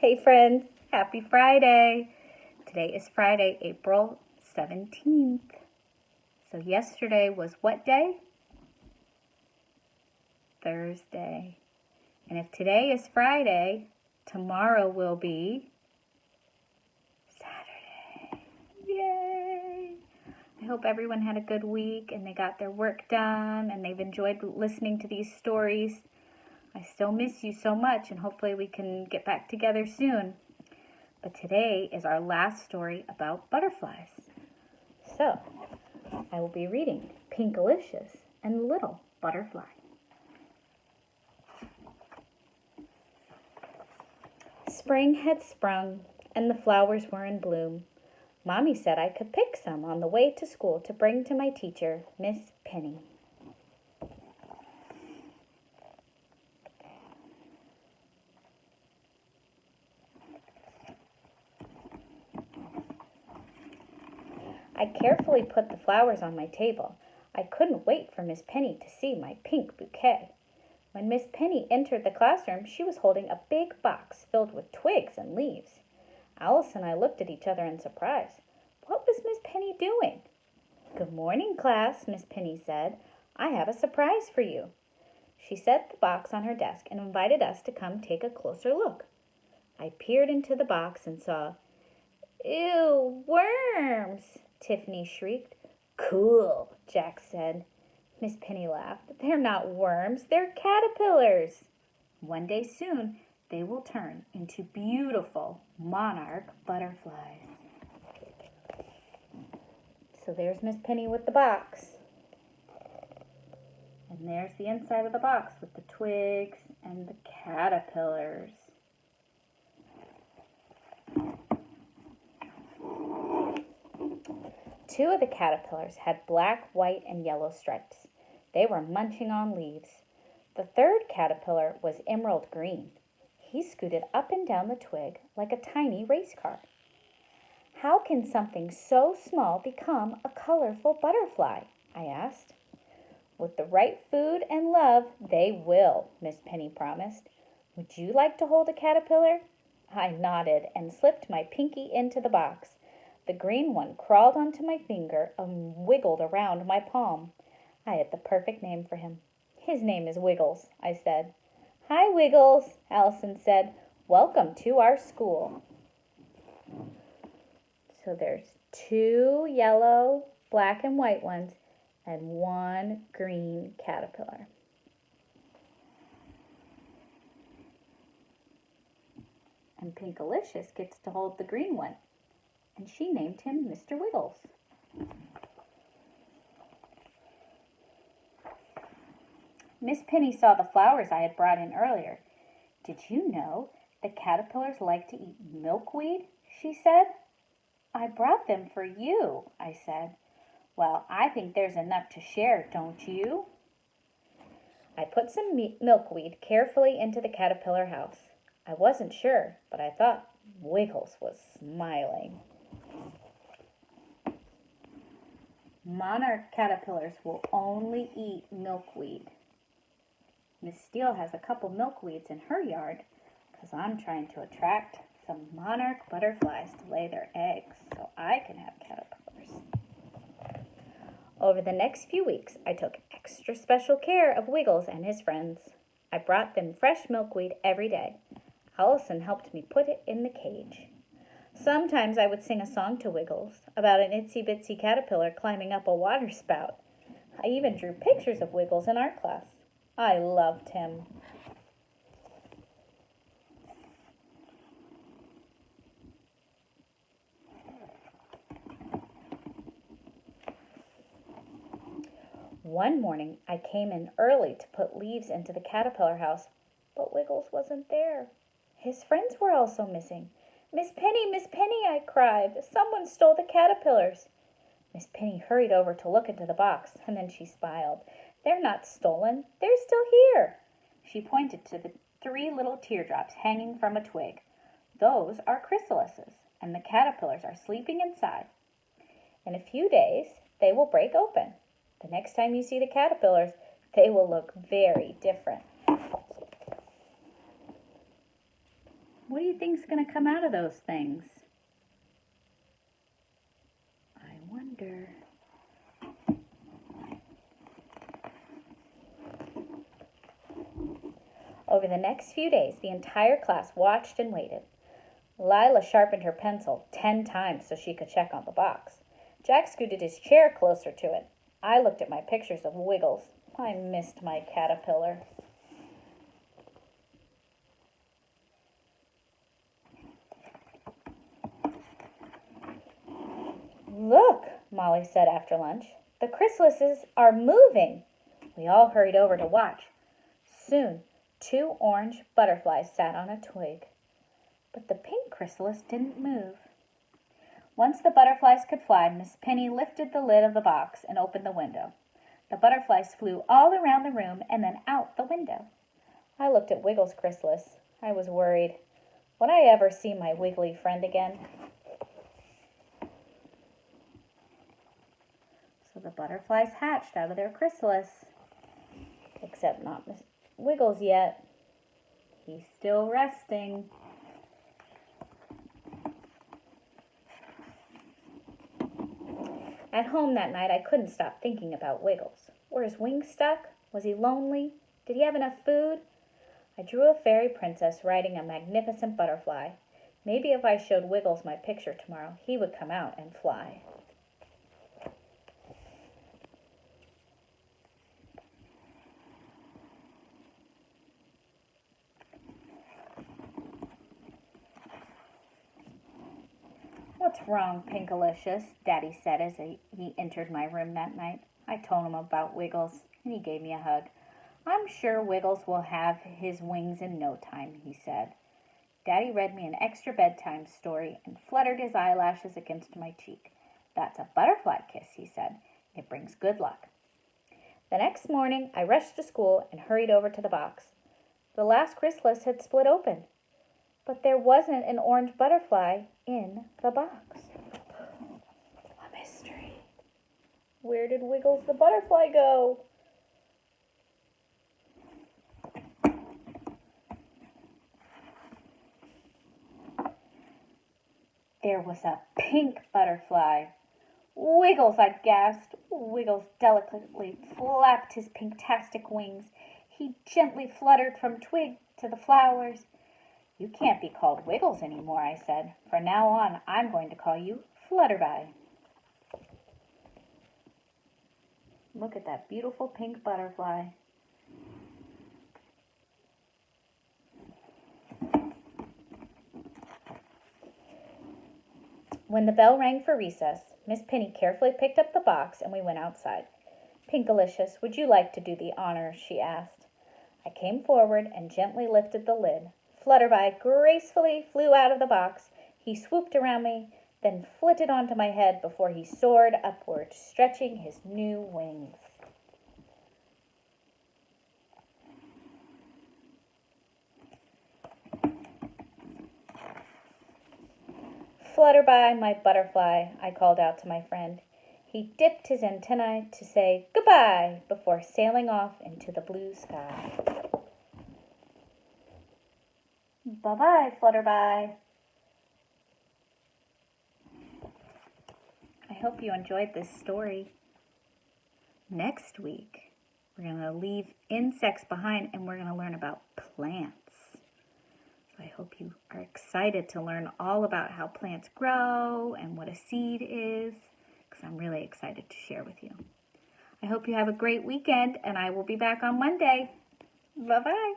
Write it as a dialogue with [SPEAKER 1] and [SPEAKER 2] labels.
[SPEAKER 1] Hey friends, happy Friday. Today is Friday, April 17th. So yesterday was what day? Thursday. And if today is Friday, tomorrow will be Saturday. Yay! I hope everyone had a good week and they got their work done and they've enjoyed listening to these stories. I still miss you so much and hopefully we can get back together soon. But today is our last story about butterflies. So, I will be reading Pinkalicious and the Little Butterfly. Spring had sprung and the flowers were in bloom. Mommy said I could pick some on the way to school to bring to my teacher, Miss Penny. I carefully put the flowers on my table. I couldn't wait for Miss Penny to see my pink bouquet. When Miss Penny entered the classroom, she was holding a big box filled with twigs and leaves. Alice and I looked at each other in surprise. What was Miss Penny doing? "Good morning, class," Miss Penny said. "I have a surprise for you." She set the box on her desk and invited us to come take a closer look. I peered into the box and saw, "Ew, worms!" Tiffany shrieked. "Cool," Jack said. Miss Penny laughed. "They're not worms, they're caterpillars. One day soon, they will turn into beautiful monarch butterflies." So there's Miss Penny with the box. And there's the inside of the box with the twigs and the caterpillars. Two of the caterpillars had black, white, and yellow stripes. They were munching on leaves. The third caterpillar was emerald green. He scooted up and down the twig like a tiny race car. "How can something so small become a colorful butterfly?" I asked. "With the right food and love, they will," Miss Penny promised. "Would you like to hold a caterpillar?" I nodded and slipped my pinky into the box. The green one crawled onto my finger and wiggled around my palm. I had the perfect name for him. "His name is Wiggles," I said. "Hi, Wiggles," Allison said. "Welcome to our school." So there's two yellow, black, and white ones and one green caterpillar. And Pinkalicious gets to hold the green one. And she named him Mr. Wiggles. Miss Penny saw the flowers I had brought in earlier. "Did you know that caterpillars like to eat milkweed?" she said. "I brought them for you," I said. "Well, I think there's enough to share, don't you?" I put some milkweed carefully into the caterpillar house. I wasn't sure, but I thought Wiggles was smiling. Monarch caterpillars will only eat milkweed. Miss Steele has a couple milkweeds in her yard because I'm trying to attract some monarch butterflies to lay their eggs so I can have caterpillars. Over the next few weeks, I took extra special care of Wiggles and his friends. I brought them fresh milkweed every day. Allison helped me put it in the cage. Sometimes I would sing a song to Wiggles about an itsy-bitsy caterpillar climbing up a water spout. I even drew pictures of Wiggles in art class. I loved him. One morning, I came in early to put leaves into the caterpillar house, but Wiggles wasn't there. His friends were also missing. Miss Penny," I cried. "Someone stole the caterpillars." Miss Penny hurried over to look into the box, and then she smiled. "They're not stolen. They're still here." She pointed to the 3 little teardrops hanging from a twig. "Those are chrysalises, and the caterpillars are sleeping inside. In a few days, they will break open. The next time you see the caterpillars, they will look very different." What do you think's going to come out of those things? I wonder. Over the next few days, the entire class watched and waited. Lila sharpened her pencil 10 times so she could check on the box. Jack scooted his chair closer to it. I looked at my pictures of Wiggles. I missed my caterpillar. Look, Molly said after lunch. The chrysalises are moving. We all hurried over to watch. Soon, 2 orange butterflies sat on a twig. But the pink chrysalis didn't move. Once the butterflies could fly, Miss Penny lifted the lid of the box and opened the window. The butterflies flew all around the room and then out the window. I looked at Wiggles' chrysalis. I was worried. Would I ever see my wiggly friend again? So the butterflies hatched out of their chrysalis. Except not Miss Wiggles yet. He's still resting. At home that night, I couldn't stop thinking about Wiggles. Were his wings stuck? Was he lonely? Did he have enough food? I drew a fairy princess riding a magnificent butterfly. Maybe if I showed Wiggles my picture tomorrow, he would come out and fly. What's wrong, Pinkalicious? Daddy said as he entered my room that night. I told him about Wiggles, and he gave me a hug. I'm sure Wiggles will have his wings in no time, he said. Daddy read me an extra bedtime story and fluttered his eyelashes against my cheek. That's a butterfly kiss, he said. It brings good luck. The next morning, I rushed to school and hurried over to the box. The last chrysalis had split open, but there wasn't an orange butterfly in the box. A mystery. Where did Wiggles the butterfly go? There was a pink butterfly. Wiggles, I gasped. Wiggles delicately flapped his pinktastic wings. He gently fluttered from twig to the flowers. You can't be called Wiggles anymore, I said. From now on, I'm going to call you Flutterby. Look at that beautiful pink butterfly. When the bell rang for recess, Miss Penny carefully picked up the box and we went outside. Pinkalicious, would you like to do the honors? She asked. I came forward and gently lifted the lid. Flutterby gracefully flew out of the box. He swooped around me, then flitted onto my head before he soared upward, stretching his new wings. Flutterby, my butterfly, I called out to my friend. He dipped his antennae to say goodbye before sailing off into the blue sky. Bye-bye, Flutterby. I hope you enjoyed this story. Next week, we're going to leave insects behind and we're going to learn about plants. So I hope you are excited to learn all about how plants grow and what a seed is, because I'm really excited to share with you. I hope you have a great weekend, and I will be back on Monday. Bye-bye.